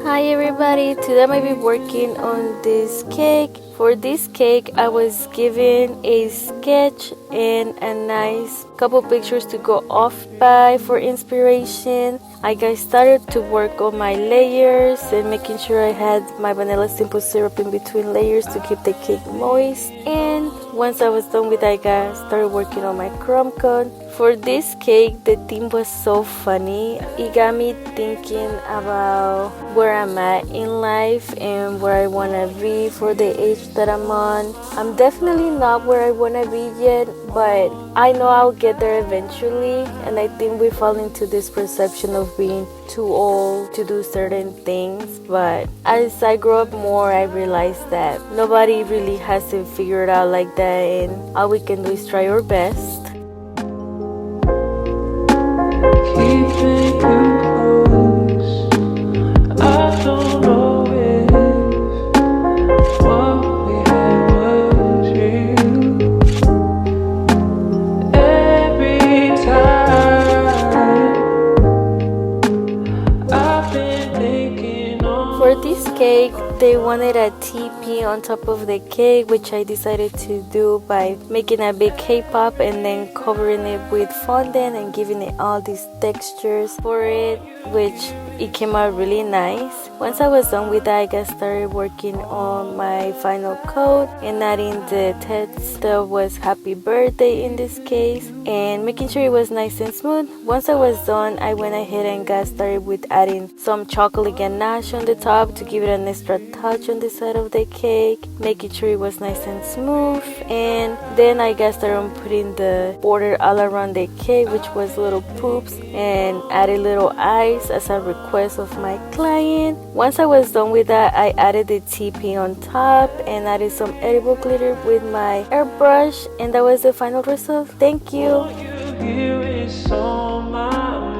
Hi everybody, today I'm going to be working on this cake. For this cake, I was given a sketch and a nice couple pictures to go off by for inspiration. I got started to work on my layers and making sure I had my vanilla simple syrup in between layers to keep the cake moist. And once I was done with that, I got started working on my crumb cone. For this cake, the theme was so funny. It got me thinking about where I'm at in life and where I want to be for the age that I'm on. I'm definitely not where I want to be yet, but I know I'll get there eventually. And I think we fall into this perception of being too old to do certain things. But as I grow up more, I realized that nobody really has to figure it out like that, and all we can do is try our best. Keeping you close, I don't know if what we had was real. Every time I've been thinking on. For this cake, they wanted a teepee on top of the cake, which I decided to do by making a big cake pop and then covering it with fondant and giving it all these textures for it, which it came out really nice. Once I was done with that, I got started working on my final coat and adding the text that was happy birthday in this case and making sure it was nice and smooth. Once I was done, I went ahead and got started with adding some chocolate ganache on the top to give it an extra touch on the side of the cake, making sure it was nice and smooth. And then I got started on putting the border all around the cake, which was little poops, and added little eyes as a request of my client. Once I was done with that, I added the teepee on top and added some edible glitter with my airbrush, and that was the final result. Thank you. You hear it's on my